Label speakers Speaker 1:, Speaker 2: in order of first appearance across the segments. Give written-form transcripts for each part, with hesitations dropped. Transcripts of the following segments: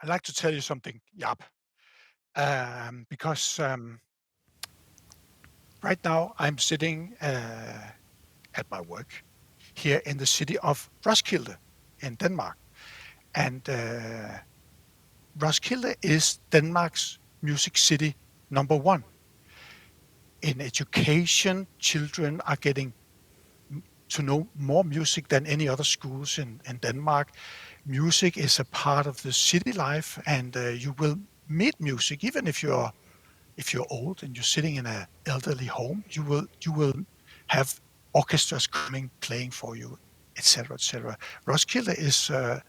Speaker 1: I'd like to tell you something, Yap, because right now I'm sitting at my work here in the city of Roskilde in Denmark. And Roskilde is Denmark's music city number one. In education, children are getting to know more music than any other schools in Denmark. Music is a part of the city life, and you will meet music even if you're old and you're sitting in an elderly home. You will have orchestras coming playing for you, etc., etc. Roskilde is a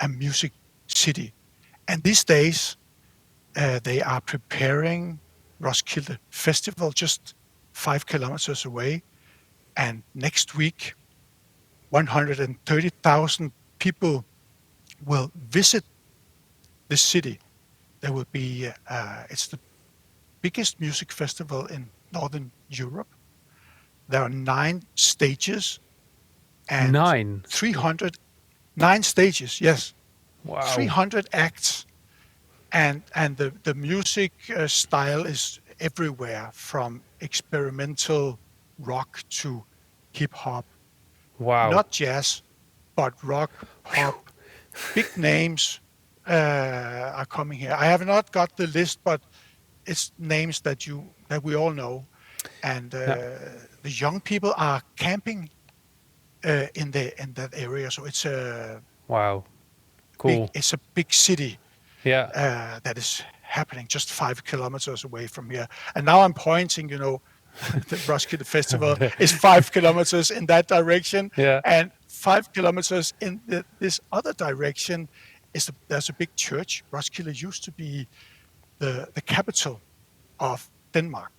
Speaker 1: music city, and these days they are preparing Roskilde Festival just 5 kilometers away. And next week, 130,000 people will visit this city. There will be, it's the biggest music festival in Northern Europe. There are 9 stages and
Speaker 2: Nine.
Speaker 1: 309 stages, yes,
Speaker 2: Wow.
Speaker 1: 300 acts. And the music style is everywhere from experimental rock to hip hop.
Speaker 2: Wow.
Speaker 1: Not jazz, but rock, pop. Big names are coming here. I have not got the list, but it's names that we all know. And
Speaker 2: Yeah.
Speaker 1: the young people are camping in that area. So it's a
Speaker 2: Wow. Cool.
Speaker 1: big city
Speaker 2: Yeah.
Speaker 1: that is happening just 5 kilometers away from here. And now I'm pointing, the Roskilde Festival is 5 kilometers in that direction,
Speaker 2: Yeah.
Speaker 1: and 5 kilometers in this other direction there's a big church. Roskilde used to be the capital of Denmark.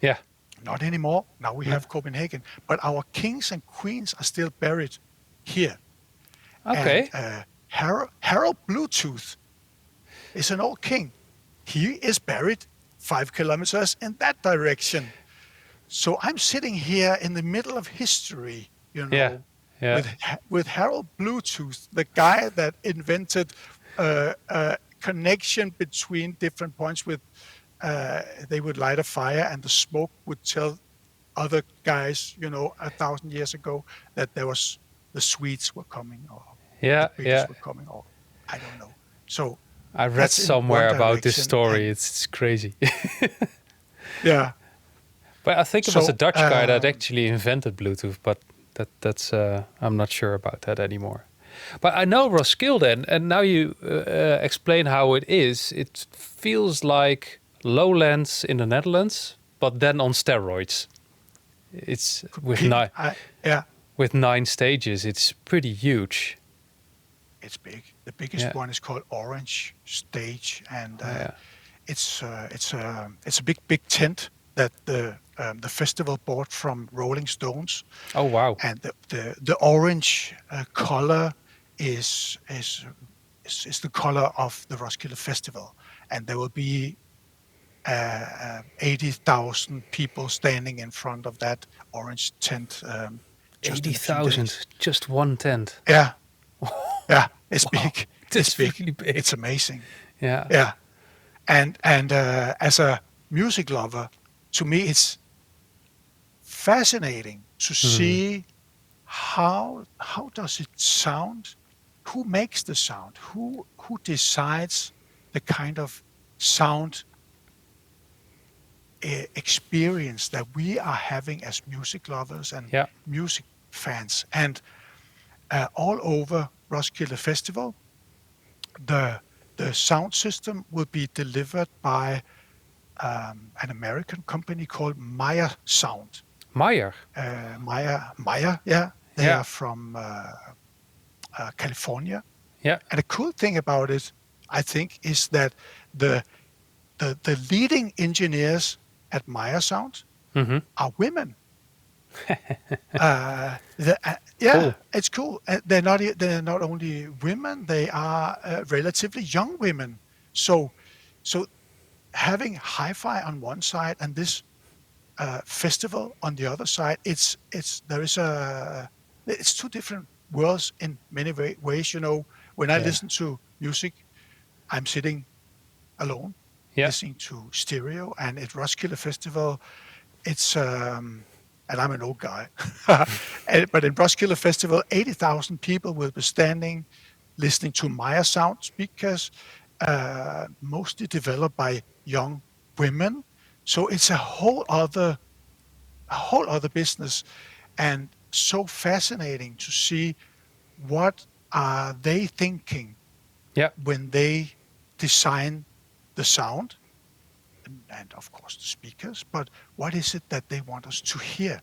Speaker 2: Yeah.
Speaker 1: Not anymore. Now we have Copenhagen, but our kings and queens are still buried here.
Speaker 2: Okay.
Speaker 1: And Harold Bluetooth is an old king. He is buried 5 kilometers in that direction. So I'm sitting here in the middle of history,
Speaker 2: Yeah. Yeah.
Speaker 1: with Harold Bluetooth, the guy that invented a connection between different points. They would light a fire and the smoke would tell other guys, 1,000 years ago, that the Swedes were coming, or
Speaker 2: Yeah.
Speaker 1: the British
Speaker 2: Yeah.
Speaker 1: were coming, or I don't know. So
Speaker 2: I read
Speaker 1: that's in
Speaker 2: somewhere
Speaker 1: one
Speaker 2: about this
Speaker 1: direction,
Speaker 2: story.
Speaker 1: and
Speaker 2: It's crazy.
Speaker 1: yeah.
Speaker 2: But I think it was a
Speaker 1: So
Speaker 2: Dutch guy that actually invented Bluetooth, but that's I'm not sure about that anymore. But I know Roskilde, and now you explain how it is. It feels like Lowlands in the Netherlands, but then on steroids. It's with
Speaker 1: yeah,
Speaker 2: with 9 stages. It's pretty huge.
Speaker 1: it's big. The biggest one is called Orange Stage, and it's a big tent that the festival bought from Rolling Stones.
Speaker 2: Oh wow!
Speaker 1: And the orange color is the color of the Roskilde Festival, and there will be 80,000 people standing in front of that orange tent.
Speaker 2: 80,000, just one tent.
Speaker 1: Yeah, it's
Speaker 2: Wow.
Speaker 1: big.
Speaker 2: It's
Speaker 1: big.
Speaker 2: really big.
Speaker 1: It's amazing.
Speaker 2: Yeah.
Speaker 1: Yeah, and as a music lover, to me it's fascinating to see how does it sound, who makes the sound, who decides the kind of sound experience that we are having as music lovers and
Speaker 2: Yeah.
Speaker 1: music fans. And all over Roskilde Festival, the sound system will be delivered by an American company called Meyer Sound.
Speaker 2: Meyer.
Speaker 1: Meyer, yeah. They
Speaker 2: Yeah.
Speaker 1: are from California.
Speaker 2: Yeah.
Speaker 1: And the cool thing about it, I think, is that the leading engineers at Meyer Sound are women.
Speaker 2: Cool.
Speaker 1: It's cool. They're not only women; they are relatively young women. So having hi-fi on one side and this festival on the other side, it's two different worlds in many ways. When I listen to music I'm sitting alone,
Speaker 2: Yeah.
Speaker 1: listening to stereo, and at Roskilde Festival, it's and I'm an old guy, but in Roskilde Festival, 80,000 people will be standing, listening to Maya sound speakers, mostly developed by young women. So it's a whole other business, and so fascinating to see what are they thinking
Speaker 2: Yeah.
Speaker 1: when they design the sound and of course the speakers, but what is it that they want us to hear?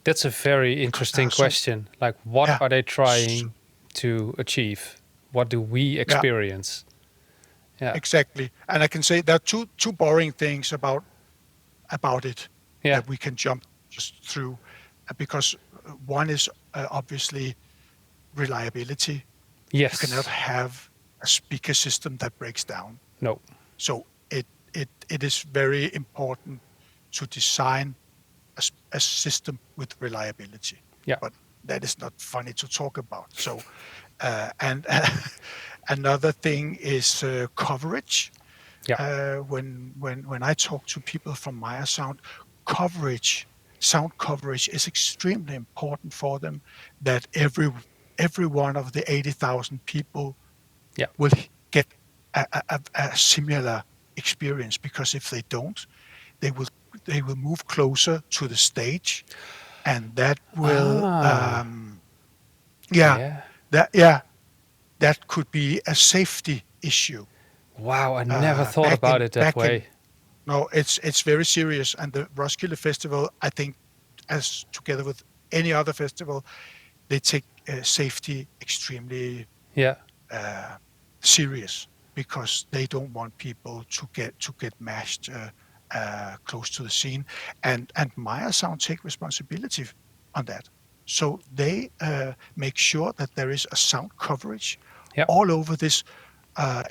Speaker 2: That's a very
Speaker 1: Because
Speaker 2: interesting question. Like, what
Speaker 1: yeah,
Speaker 2: are they
Speaker 1: so,
Speaker 2: trying to achieve? What do we
Speaker 1: yeah,
Speaker 2: experience? Yeah.
Speaker 1: exactly. And I can say there are two boring things about it
Speaker 2: Yeah.
Speaker 1: that we can jump just through, because one is obviously reliability. You cannot
Speaker 2: Yes.
Speaker 1: have a speaker system that breaks down.
Speaker 2: No.
Speaker 1: So it is very important to design a system with reliability.
Speaker 2: Yeah.
Speaker 1: But that is not funny to talk about. So and another thing is coverage.
Speaker 2: Yeah.
Speaker 1: When I talk to people from Maya Sound, sound coverage is extremely important for them. That every one of the 80,000 people
Speaker 2: Yeah.
Speaker 1: will get a similar experience, because if they don't, they will they will move closer to the stage, and that will
Speaker 2: Ah.
Speaker 1: yeah
Speaker 2: Yeah.
Speaker 1: that yeah that could be a safety issue.
Speaker 2: Wow. I never
Speaker 1: uh,
Speaker 2: thought
Speaker 1: back
Speaker 2: about
Speaker 1: in
Speaker 2: it that
Speaker 1: back in
Speaker 2: way.
Speaker 1: No, it's very serious, and the Roskilde Festival, I think, as together with any other festival, they take safety extremely
Speaker 2: Yeah.
Speaker 1: uh, serious, because they don't want people to get mashed close to the scene, and Maya Sound take responsibility on that. So they make sure that there is a sound coverage
Speaker 2: Yeah.
Speaker 1: all over this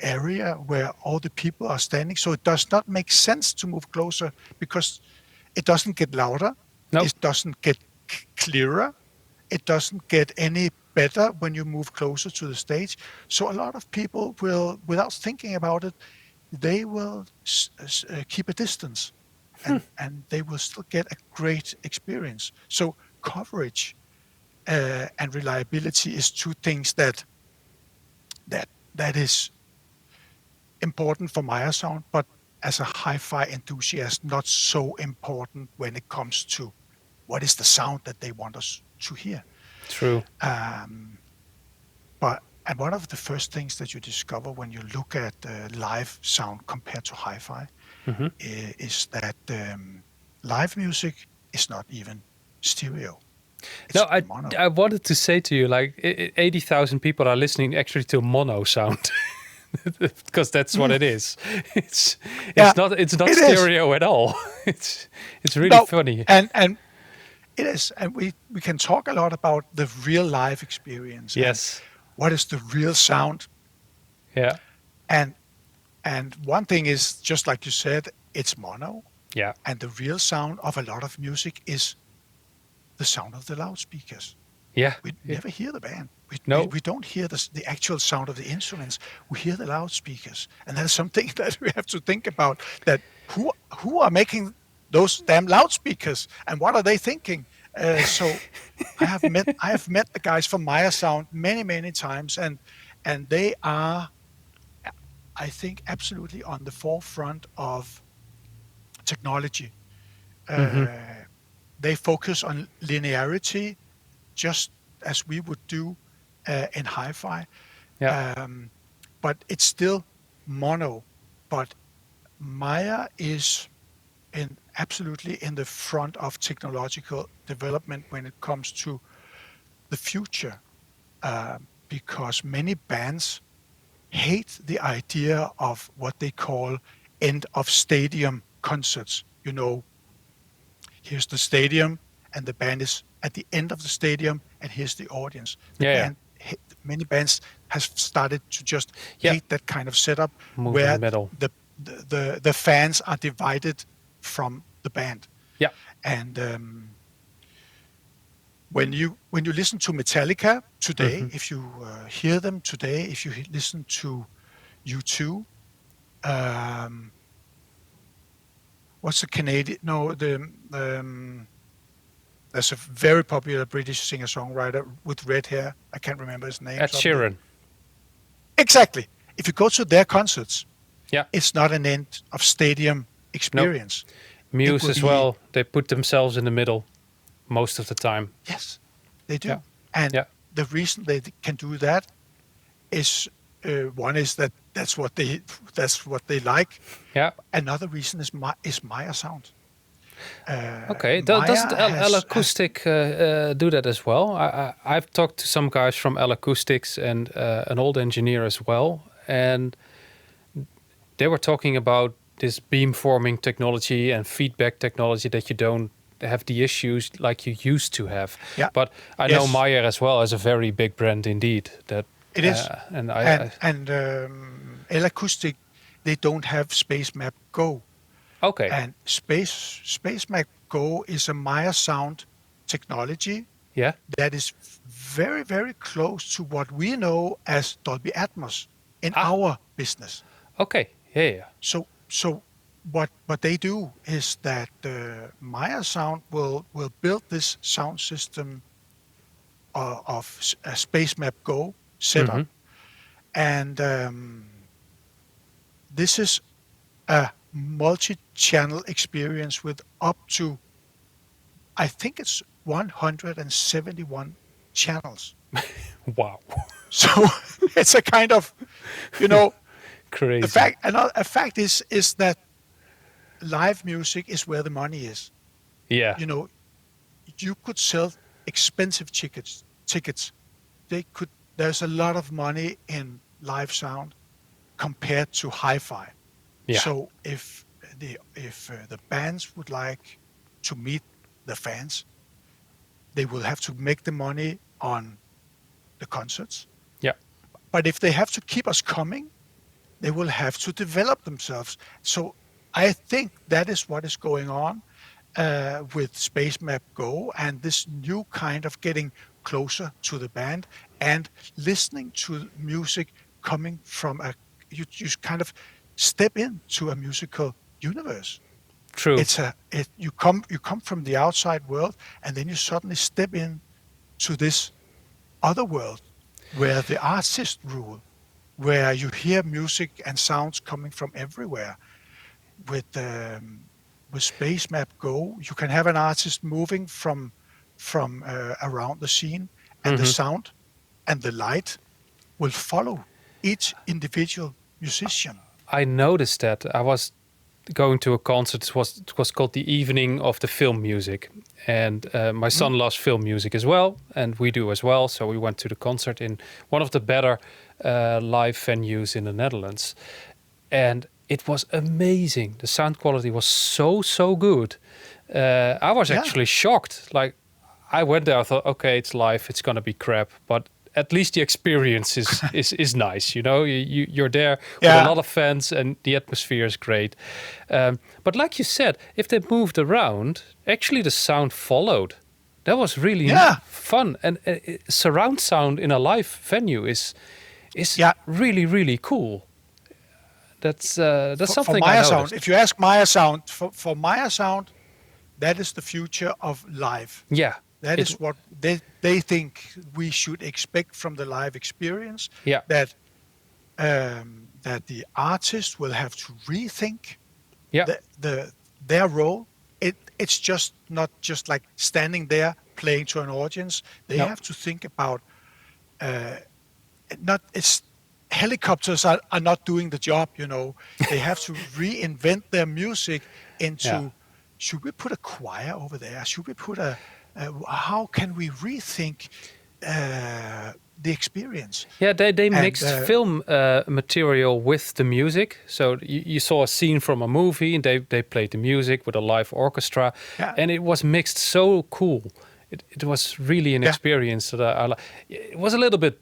Speaker 1: area where all the people are standing. So it does not make sense to move closer, because it doesn't get louder,
Speaker 2: Nope.
Speaker 1: it doesn't get clearer, it doesn't get any better when you move closer to the stage. So a lot of people will, without thinking about it, they will keep a distance, and they will still get a great experience. So coverage and reliability is two things that that is important for Maya Sound, but as a hi-fi enthusiast, not so important when it comes to what is the sound that they want us to hear.
Speaker 2: True.
Speaker 1: Um, and one of the first things that you discover when you look at live sound compared to hi-fi
Speaker 2: Hmm.
Speaker 1: is that live music is not even stereo;
Speaker 2: No,
Speaker 1: it's mono.
Speaker 2: I wanted to say to you, like, 80,000 people are listening actually to mono sound. Because that's what
Speaker 1: Mm,
Speaker 2: it is. It's
Speaker 1: yeah,
Speaker 2: it's not
Speaker 1: it is.
Speaker 2: stereo at all. It's really
Speaker 1: No,
Speaker 2: funny.
Speaker 1: and it is, and we can talk a lot about the real life experience and
Speaker 2: Yes.
Speaker 1: what is the real sound.
Speaker 2: Yeah.
Speaker 1: And one thing is, just like you said, it's mono,
Speaker 2: Yeah.
Speaker 1: and the real sound of a lot of music is the sound of the loudspeakers.
Speaker 2: Yeah.
Speaker 1: We never hear the band.
Speaker 2: No.
Speaker 1: We don't hear the actual sound of the instruments. We hear the loudspeakers, and that is something that we have to think about. That who are making those damn loudspeakers, and what are they thinking? So I have met the guys from Maya Sound many times, and they are, I think, absolutely on the forefront of technology.
Speaker 2: Hmm.
Speaker 1: Uh, they focus on linearity, just as we would do in hi-fi,
Speaker 2: Yeah.
Speaker 1: um, but it's still mono. But Maya is absolutely in the front of technological development when it comes to the future, because many bands hate the idea of what they call end of stadium concerts. Here's the stadium, and the band is at the end of the stadium, and here's the audience.
Speaker 2: Yeah. Yeah.
Speaker 1: Many bands have started to just
Speaker 2: Yeah.
Speaker 1: hate that kind of setup,
Speaker 2: Move in the
Speaker 1: where
Speaker 2: middle.
Speaker 1: the fans are divided from the band.
Speaker 2: Yeah.
Speaker 1: And when you listen to Metallica today,
Speaker 2: Hmm.
Speaker 1: if you hear them today, if you listen to U2. Um, what's the Canadian? No, there's a very popular British singer-songwriter with red hair. I can't remember his name.
Speaker 2: Ed Sheeran.
Speaker 1: Exactly. If you go to their concerts,
Speaker 2: Yeah.
Speaker 1: it's not an end of stadium experience.
Speaker 2: Muse as well. They put themselves in the middle most of the time.
Speaker 1: Yes, they do.
Speaker 2: Yeah.
Speaker 1: And
Speaker 2: Yeah.
Speaker 1: the reason they can do that is one is that that's what they like.
Speaker 2: Yeah.
Speaker 1: Another reason is Maya sound.
Speaker 2: Okay.
Speaker 1: Maya
Speaker 2: Doesn't
Speaker 1: has-
Speaker 2: Acoustic do that as well? I've talked to some guys from Acoustics and an old engineer as well, and they were talking about this beamforming technology and feedback technology that you don't have the issues like you used to have.
Speaker 1: Yeah.
Speaker 2: But I know
Speaker 1: Yes.
Speaker 2: Meyer as well as a very big brand indeed. That
Speaker 1: It is.
Speaker 2: and
Speaker 1: and L Acoustic, they don't have Space Map Go.
Speaker 2: okay.
Speaker 1: And Space Map Go is a Maya sound technology
Speaker 2: Yeah.
Speaker 1: that is very, very close to what we know as Dolby Atmos in our business.
Speaker 2: Okay. Yeah.
Speaker 1: So what they do is that Maya Sound will build this sound system of a Space Map Go setup, and this is a multi-channel experience with up to, I think it's 171 channels.
Speaker 2: Wow.
Speaker 1: So it's a kind of,
Speaker 2: Crazy.
Speaker 1: a fact is that live music is where the money is.
Speaker 2: Yeah.
Speaker 1: You could sell expensive tickets. There's a lot of money in live sound compared to hi-fi.
Speaker 2: Yeah.
Speaker 1: So if the bands would like to meet the fans, they will have to make the money on the concerts.
Speaker 2: Yeah.
Speaker 1: But if they have to keep us coming, they will have to develop themselves. So I think that is what is going on with Space Map Go and this new kind of getting closer to the band and listening to music coming from you kind of step into a musical universe.
Speaker 2: True.
Speaker 1: You come from the outside world and then you suddenly step in to this other world where the artists rule, where you hear music and sounds coming from everywhere. With Space Map Go, you can have an artist moving from around the scene, and the sound and the light will follow each individual musician.
Speaker 2: I noticed that. I was going to a concert. It was called the Evening of the Film Music, and my son loves film music as well, and we do as well. So we went to the concert in one of the better live venues in the Netherlands, and it was amazing. The sound quality was so good. I was actually shocked. Like, I went there, I thought, okay, it's live, it's gonna be crap, but at least the experience is nice. You're there with a lot of fans, and the atmosphere is great. But like you said, if they moved around, actually the sound followed. That was really fun. And surround sound in a live venue is really cool. That's something
Speaker 1: for
Speaker 2: I
Speaker 1: Maya
Speaker 2: noticed.
Speaker 1: Sound. If you ask Maya Sound, for Maya Sound, that is the future of live.
Speaker 2: Yeah.
Speaker 1: That is what they think we should expect from the live experience.
Speaker 2: Yeah.
Speaker 1: That the artist will have to rethink their role. It's just not just like standing there playing to an audience. They have to think about helicopters are not doing the job. They have to reinvent their music into. Should we put a choir over there? Should we put how can we rethink the experience?
Speaker 2: Yeah, they mixed film material with the music. So you saw a scene from a movie, and they played the music with a live orchestra, and it was mixed so cool. It was really an experience that it was a little bit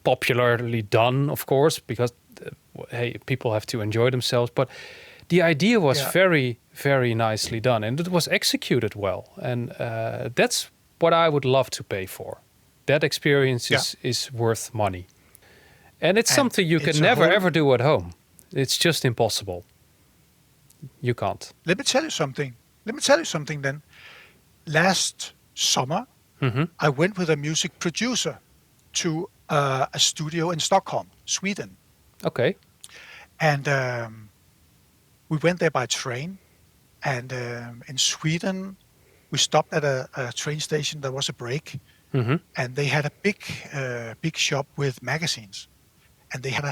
Speaker 2: popularly done, of course, because people have to enjoy themselves. But the idea was very, very nicely done, and it was executed well. And that's what I would love to pay for. That experience is worth money. And it's
Speaker 1: And
Speaker 2: something you
Speaker 1: it's
Speaker 2: can
Speaker 1: a
Speaker 2: never
Speaker 1: whole.
Speaker 2: ever do at home. It's just impossible. You can't.
Speaker 1: Let me tell you something. Let me tell you something. Then last summer,
Speaker 2: Mm-hmm.
Speaker 1: I went with a music producer to a studio in Stockholm, Sweden,
Speaker 2: Okay.
Speaker 1: and we went there by train. And in Sweden, we stopped at a train station. There was a break,
Speaker 2: Mm-hmm.
Speaker 1: and they had a big shop with magazines, and they had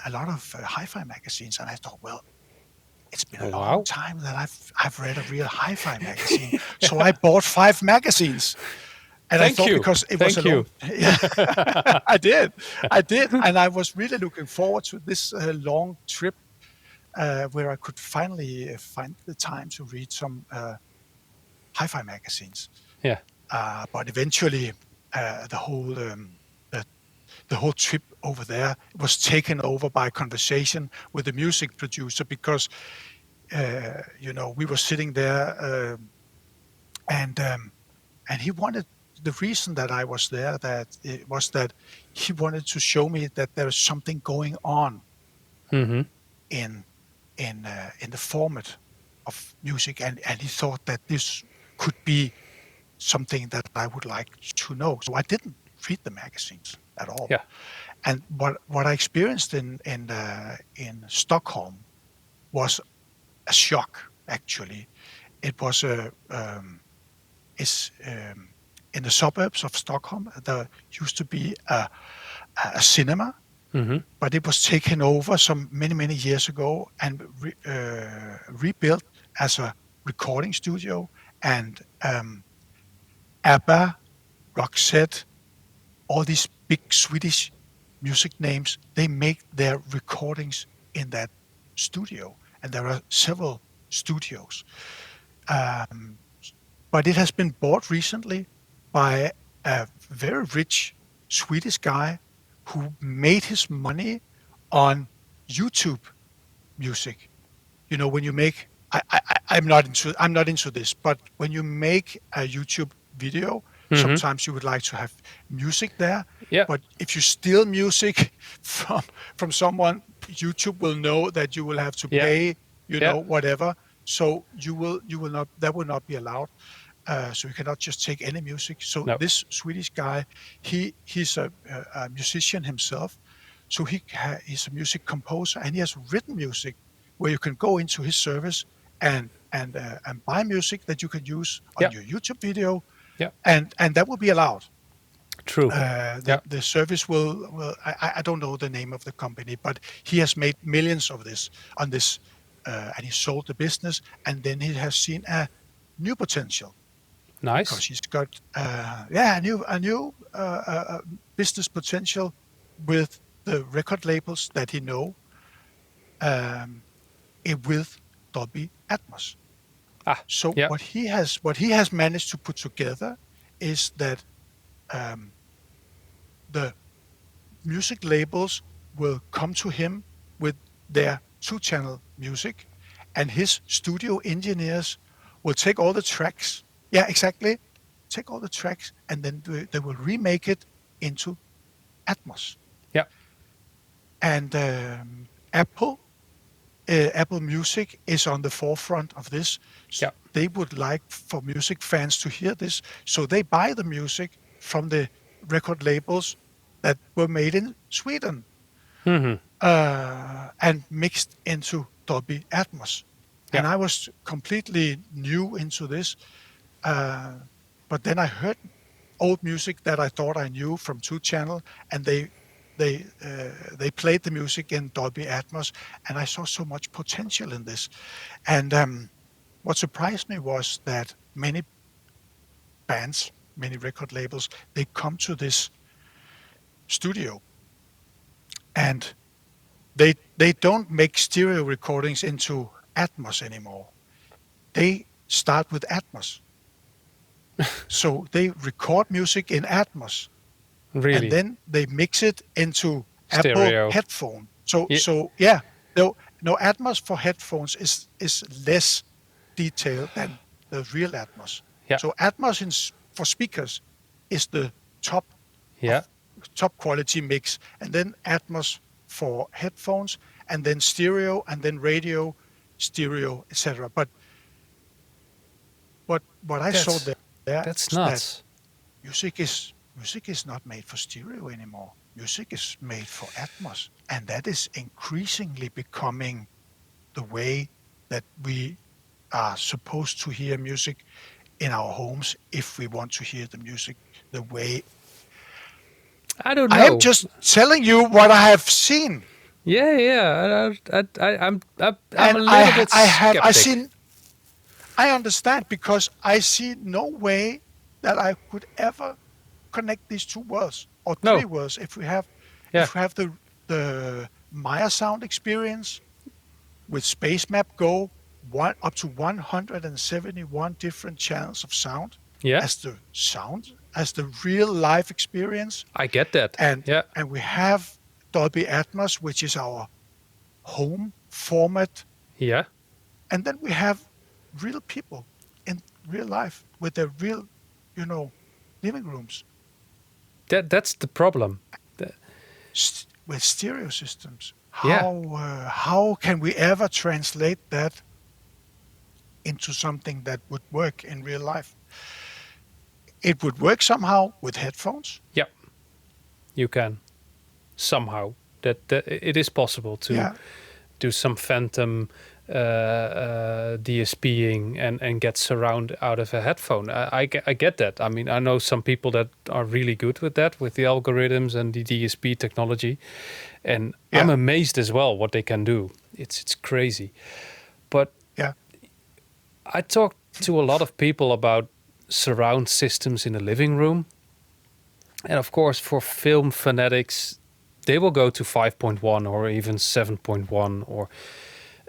Speaker 1: a lot of hi-fi magazines. And I thought, well, it's been a long
Speaker 2: Wow.
Speaker 1: time that I've read a real hi-fi magazine, so I bought 5 magazines. And I
Speaker 2: Thank
Speaker 1: thought
Speaker 2: you.
Speaker 1: because it was a
Speaker 2: Thank you.
Speaker 1: long, yeah, I did, and I was really looking forward to this long trip where I could finally find the time to read some hi-fi magazines.
Speaker 2: Yeah.
Speaker 1: But eventually, the whole the whole trip over there was taken over by a conversation with the music producer because we were sitting there and he wanted the reason that I was there that it was that he wanted to show me that there is something going on
Speaker 2: Mm-hmm.
Speaker 1: in in the format of music, and he thought that this could be something that I would like to know. So I didn't read the magazines at all.
Speaker 2: Yeah.
Speaker 1: And what I experienced in Stockholm was a shock. Actually, it was in the suburbs of Stockholm. There used to be a cinema,
Speaker 2: Mm-hmm.
Speaker 1: but it was taken over some many years ago and rebuilt as a recording studio. And ABBA, Roxette, all these big Swedish music names, they make their recordings in that studio. And there are several studios. Um, but it has been bought recently by a very rich Swedish guy who made his money on YouTube music. When you make, I'm not into this, but when you make a YouTube video,
Speaker 2: Mm-hmm.
Speaker 1: sometimes you would like to have music there.
Speaker 2: Yeah.
Speaker 1: But if you steal music from someone, YouTube will know that you will have to
Speaker 2: Yeah.
Speaker 1: pay,
Speaker 2: Yeah.
Speaker 1: whatever. So you will not, that will not be allowed. So you cannot just take any music. So
Speaker 2: No.
Speaker 1: this Swedish guy, he's a musician himself. So he's a music composer, and he has written music where you can go into his service and buy music that you can use on
Speaker 2: Yeah.
Speaker 1: your YouTube video,
Speaker 2: Yeah.
Speaker 1: and that will be allowed.
Speaker 2: True. Yeah.
Speaker 1: The service will I don't know the name of the company, but he has made millions of this on this, and he sold the business, and then he has seen a new potential because
Speaker 2: Nice.
Speaker 1: he's got a new business potential with the record labels that he know, um, with Dolby Atmos.
Speaker 2: Ah.
Speaker 1: So
Speaker 2: Yeah.
Speaker 1: what he has managed to put together is that um, the music labels will come to him with their 2-channel music, and his studio engineers will take all the tracks. Yeah, exactly. Take all the tracks, and then they will remake it into Atmos.
Speaker 2: Yeah.
Speaker 1: And Apple Music is on the forefront of this.
Speaker 2: Yeah.
Speaker 1: They would like for music fans to hear this, so they buy the music from the record labels that were made in Sweden,
Speaker 2: Mm-hmm.
Speaker 1: and mixed into Dolby Atmos.
Speaker 2: Yeah.
Speaker 1: And I was completely new into this, but then I heard old music that I thought I knew from 2-channel, and they played the music in Dolby Atmos, and I saw so much potential in this. And what surprised me was that many bands, many record labels, they come to this studio, and they don't make stereo recordings into Atmos anymore. They start with Atmos. So they record music in Atmos, and
Speaker 2: Really.
Speaker 1: then they mix it into Apple
Speaker 2: Stereo.
Speaker 1: headphone. So
Speaker 2: Yeah.
Speaker 1: so yeah, no Atmos for headphones is less detailed than the real Atmos.
Speaker 2: Yeah.
Speaker 1: So Atmos for speakers is the top
Speaker 2: Yeah.
Speaker 1: of top quality mix, and then Atmos for headphones, and then stereo, and then radio, stereo, etc. But what I saw
Speaker 2: That's
Speaker 1: there
Speaker 2: that's
Speaker 1: is that
Speaker 2: nuts.
Speaker 1: music is not made for stereo anymore. Music is made for Atmos, and that is increasingly becoming the way that we are supposed to hear music in our homes if we want to hear the music the way.
Speaker 2: I don't
Speaker 1: I am
Speaker 2: know.
Speaker 1: just telling you what I have seen,
Speaker 2: Yeah. I'm
Speaker 1: and
Speaker 2: a little bit
Speaker 1: I
Speaker 2: skeptic.
Speaker 1: seen. I understand because I see no way that I could ever connect these two worlds or three
Speaker 2: No.
Speaker 1: worlds
Speaker 2: Yeah.
Speaker 1: if we have the Maya sound experience with Space Map Go up to 171 different channels of sound
Speaker 2: Yeah.
Speaker 1: as the real live experience,
Speaker 2: I get that.
Speaker 1: and
Speaker 2: Yeah.
Speaker 1: we have Dolby Atmos, which is our home format,
Speaker 2: Yeah.
Speaker 1: and then we have real people in real life with their real, living rooms
Speaker 2: That's the problem. Th-
Speaker 1: with stereo systems.
Speaker 2: Yeah.
Speaker 1: How can we ever translate that into something that would work in real life? It would work somehow with headphones.
Speaker 2: Yeah. You can somehow that it is possible to
Speaker 1: Yeah,
Speaker 2: do some phantom DSPing and get surround out of a headphone. I get that. I mean, I know some people that are really good with that, with the algorithms and the DSP technology, and I'm
Speaker 1: yeah,
Speaker 2: amazed as well what they can do. It's crazy. But
Speaker 1: yeah,
Speaker 2: I talked to a lot of people about surround systems in the living room, and of course, for film fanatics, they will go to 5.1 or even 7.1, or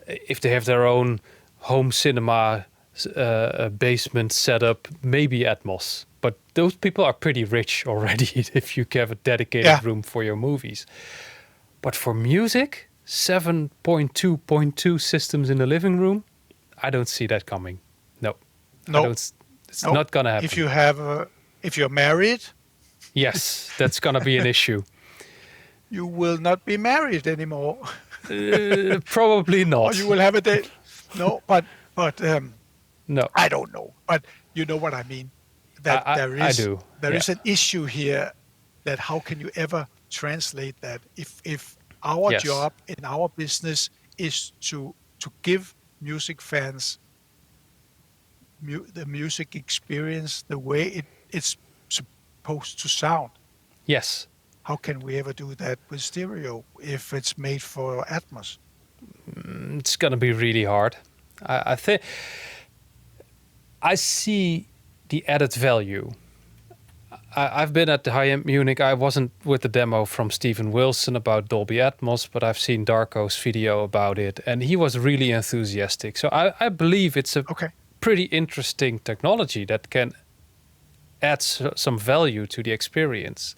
Speaker 2: if they have their own home cinema basement setup, maybe Atmos. But those people are pretty rich already if you have a dedicated
Speaker 1: yeah.
Speaker 2: room for your movies. But for music, 7.2.2 systems in the living room, I don't see that coming. No, I
Speaker 1: No,
Speaker 2: don't. It's
Speaker 1: no.
Speaker 2: not gonna happen.
Speaker 1: If you're married,
Speaker 2: Yes, that's gonna be an issue.
Speaker 1: you will not be married anymore,
Speaker 2: Probably
Speaker 1: or
Speaker 2: not.
Speaker 1: you will have a date. No, but
Speaker 2: No,
Speaker 1: I don't know. But you know what I mean. That
Speaker 2: I do.
Speaker 1: there
Speaker 2: Yeah.
Speaker 1: is an issue here. That how can you ever translate that if our
Speaker 2: Yes.
Speaker 1: job in our business is to give music fans the music experience the way it's supposed to sound.
Speaker 2: Yes.
Speaker 1: How can we ever do that with stereo if it's made for Atmos?
Speaker 2: It's gonna be really hard. I think I see the added value. I've been at the high-end Munich. I wasn't with the demo from Stephen Wilson about Dolby Atmos, but I've seen Darko's video about it, and he was really enthusiastic. So I believe it's a
Speaker 1: Okay.
Speaker 2: pretty interesting technology that can add some value to the experience.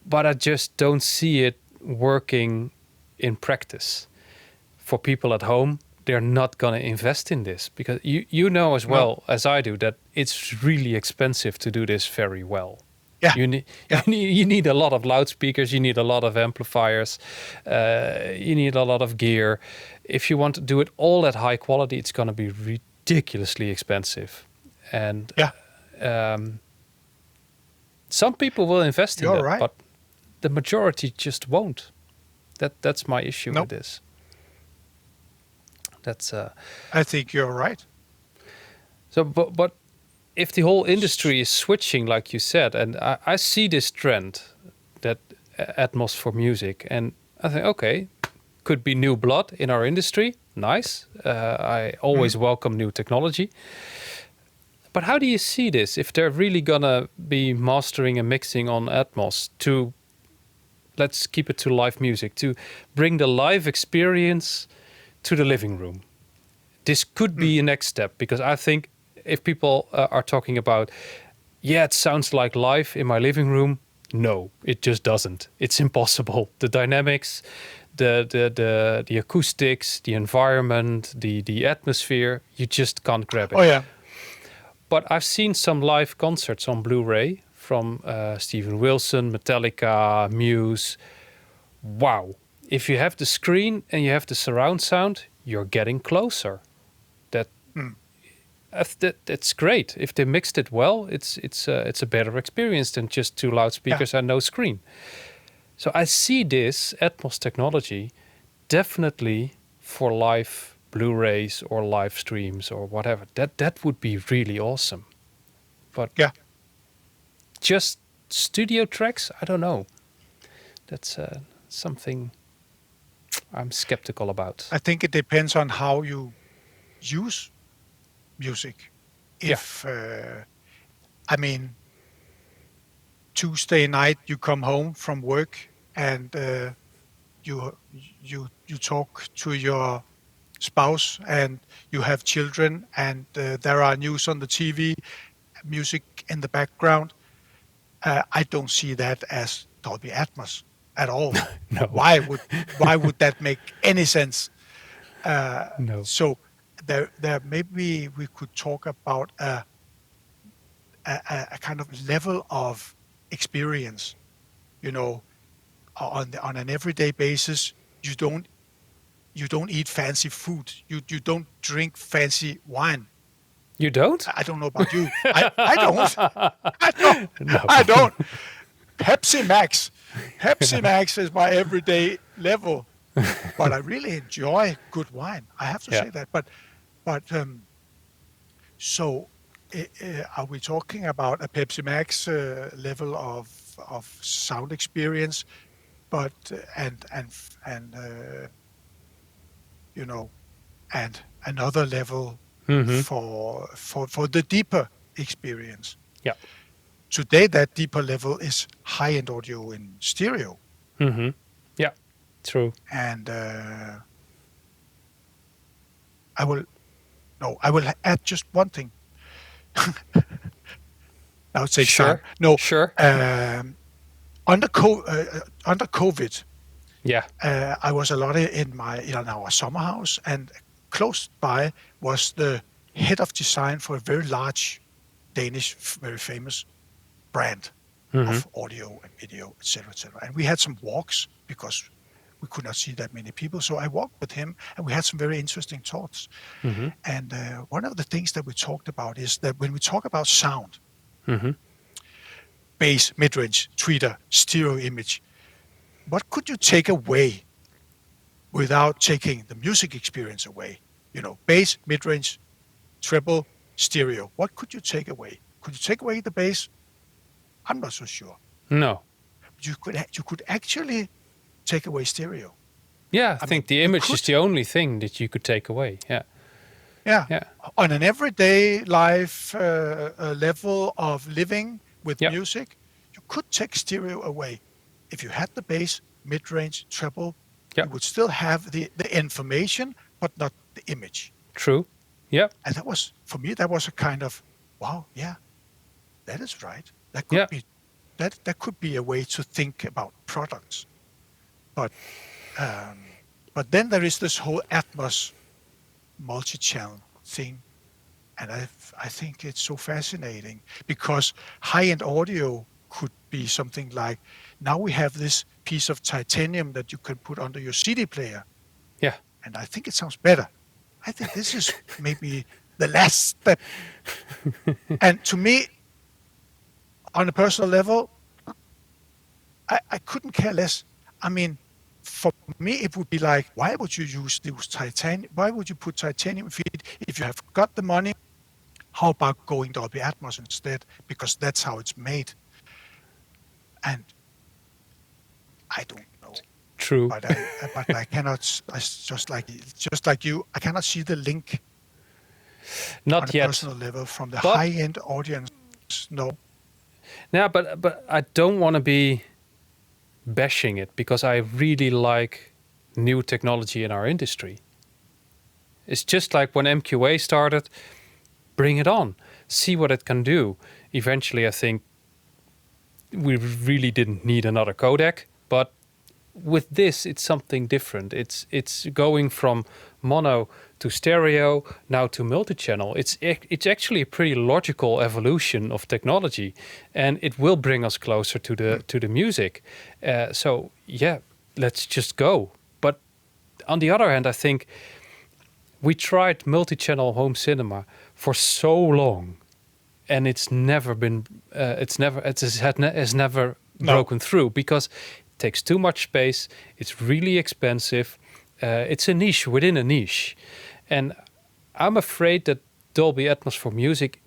Speaker 2: But I just don't see it working in practice. For people at home, they're not going to invest in this because you know as well as I do that it's really expensive to do this very well.
Speaker 1: Yeah.
Speaker 2: You need a lot of loudspeakers, you need a lot of amplifiers, you need a lot of gear. If you want to do it all at high quality, it's going to be ridiculously expensive. And some people will invest in
Speaker 1: You're
Speaker 2: that,
Speaker 1: right.
Speaker 2: but the majority just won't. That's my issue
Speaker 1: Nope.
Speaker 2: with this. That's
Speaker 1: I think you're right.
Speaker 2: so. But if the whole industry is switching, like you said, and I see this trend that Atmos for music, and I think okay, could be new blood in our industry. Nice. I always welcome new technology. But how do you see this if they're really gonna be mastering and mixing on Atmos to, let's keep it to live music, to bring the live experience to the living room? This could be a next step because I think if people are talking about, yeah, it sounds like live in my living room. No, it just doesn't. It's impossible. The dynamics, the acoustics, the environment, the atmosphere, you just can't grab it.
Speaker 1: Oh yeah.
Speaker 2: But I've seen some live concerts on Blu-ray from Steven Wilson, Metallica, Muse. Wow. If you have the screen and you have the surround sound, you're getting closer.
Speaker 1: Mm.
Speaker 2: That's great. If they mixed it well, it's a better experience than just two loudspeakers and no screen. So I see this Atmos technology definitely for live Blu-rays or live streams or whatever. That would be really awesome. But just studio tracks, I don't know. That's something I'm skeptical about.
Speaker 1: I think it depends on how you use music. If I mean, Tuesday night you come home from work and you talk to your spouse and you have children and there are news on the TV, music in the background. I don't see that as Dolby Atmos at all.
Speaker 2: No.
Speaker 1: Why would that make any sense?
Speaker 2: No.
Speaker 1: So there maybe we could talk about a kind of level of experience. You know, on an everyday basis, you don't eat fancy food. You don't drink fancy wine.
Speaker 2: You don't?
Speaker 1: I don't know about you. I don't.
Speaker 2: No.
Speaker 1: I don't. Pepsi Max is my everyday level, but I really enjoy good wine. I have to say that. But so are we talking about a Pepsi Max level of sound experience, but and you know, and another level for the deeper experience?
Speaker 2: Yeah.
Speaker 1: Today, that deeper level is high-end audio in stereo.
Speaker 2: Mm-hmm. Yeah, true.
Speaker 1: And I will add just one thing. I would say
Speaker 2: Sure.
Speaker 1: No.
Speaker 2: Sure.
Speaker 1: Under COVID,
Speaker 2: Yeah.
Speaker 1: I was a lot in our summer house, and close by was the head of design for a very large Danish, very famous brand of audio and video, etc., etc. And we had some walks because we could not see that many people. So I walked with him, and we had some very interesting talks. And one of the things that we talked about is that when we talk about sound, bass, mid-range, tweeter, stereo image, what could you take away without taking the music experience away? You know, bass, mid-range, treble, stereo. What could you take away? Could you take away the bass? I'm not so sure.
Speaker 2: No.
Speaker 1: You could actually take away stereo.
Speaker 2: Yeah, I think the image is the only thing that you could take away. Yeah.
Speaker 1: Yeah. On an everyday life level of living with music, you could take stereo away. If you had the bass, mid-range, treble, you would still have the information, but not the image.
Speaker 2: True. Yeah.
Speaker 1: And that was, for me, that was a kind of, wow, yeah, that is right. That could be that could be a way to think about products. But then there is this whole Atmos multi-channel thing, and I think it's so fascinating because high-end audio could be something like, now we have this piece of titanium that you can put under your CD player.
Speaker 2: Yeah.
Speaker 1: And I think it sounds better. I think this is maybe the last step. And to me, on a personal level, I couldn't care less. I mean, for me, it would be like, why would you use those titanium? Why would you put titanium feet if you have got the money? How about going Dolby Atmos instead? Because that's how it's made. And I don't know.
Speaker 2: True.
Speaker 1: But I cannot. Just like you, I cannot see the link.
Speaker 2: Not
Speaker 1: on a
Speaker 2: yet.
Speaker 1: Personal level from the high-end audience. No.
Speaker 2: Yeah, but I don't want to be bashing it because I really like new technology in our industry. It's just like when MQA started, bring it on, see what it can do. Eventually, I think we really didn't need another codec, but with this, it's something different. It's going from mono to stereo, now to multi-channel. It's actually a pretty logical evolution of technology, and it will bring us closer to the music. So yeah, let's just go. But on the other hand, I think we tried multi-channel home cinema for so long, and it's never been has never broken through, because it takes too much space. It's really expensive. It's a niche within a niche, and I'm afraid that Dolby Atmos for music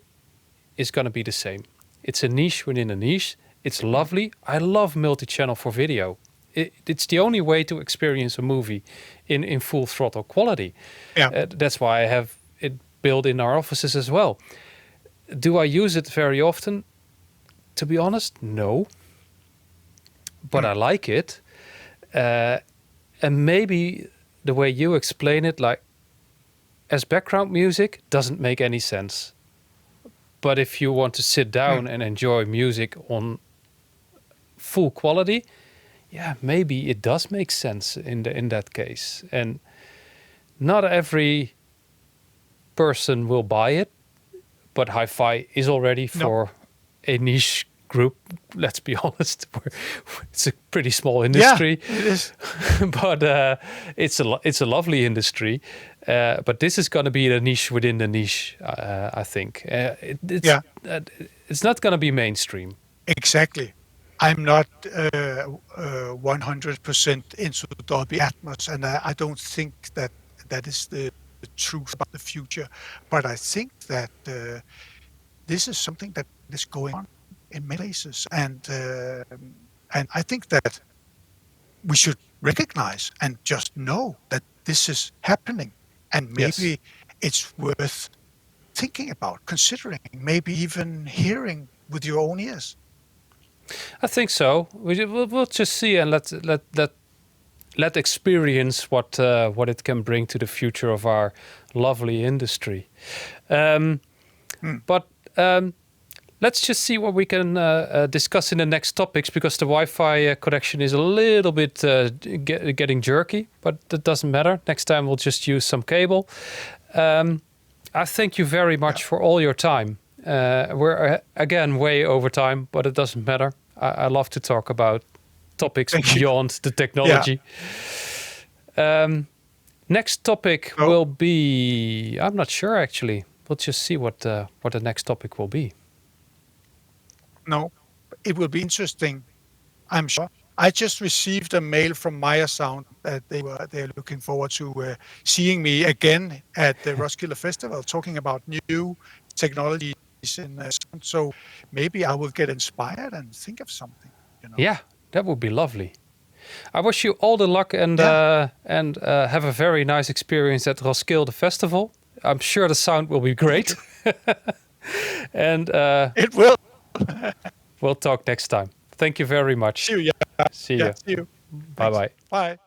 Speaker 2: is going to be the same. It's a niche within a niche. It's lovely. I love multi-channel for video. It's the only way to experience a movie in full throttle quality.
Speaker 1: Yeah.
Speaker 2: That's why I have it built in our offices as well. Do I use it very often? To be honest, no. But I like it. And maybe the way you explain it, like as background music, doesn't make any sense. But if you want to sit down and enjoy music on full quality, yeah, maybe it does make sense in that case. And not every person will buy it, but hi-fi is already for a niche group. Let's be honest, it's a pretty small industry.
Speaker 1: Yeah, it is.
Speaker 2: But it's a lovely industry. But this is going to be the niche within the niche, I think. It's not going to be mainstream.
Speaker 1: Exactly. I'm not 100% into Dolby Atmos, and I don't think that is the truth about the future. But I think that this is something that is going on in many places, and I think that we should recognize and just know that this is happening, and maybe it's worth thinking about, considering, maybe even hearing with your own ears.
Speaker 2: I think so. We'll just see, and let experience what it can bring to the future of our lovely industry. But let's just see what we can discuss in the next topics, because the Wi-Fi connection is a little bit getting jerky, but that doesn't matter. Next time we'll just use some cable. I thank you very much for all your time. We're again way over time, but it doesn't matter. I love to talk about topics beyond the technology. Next topic will be, I'm not sure actually. We'll just see what the next topic will be.
Speaker 1: No, it will be interesting, I'm sure. I just received a mail from Maya Sound that they're looking forward to seeing me again at the Roskilde Festival, talking about new technologies in sound. So maybe I will get inspired and think of something.
Speaker 2: Yeah, that would be lovely. I wish you all the luck and have a very nice experience at Roskilde Festival. I'm sure the sound will be great. And
Speaker 1: it will.
Speaker 2: We'll talk next time. Thank you very much.
Speaker 1: See you.
Speaker 2: See you.
Speaker 1: See you.
Speaker 2: Bye-bye.
Speaker 1: Bye.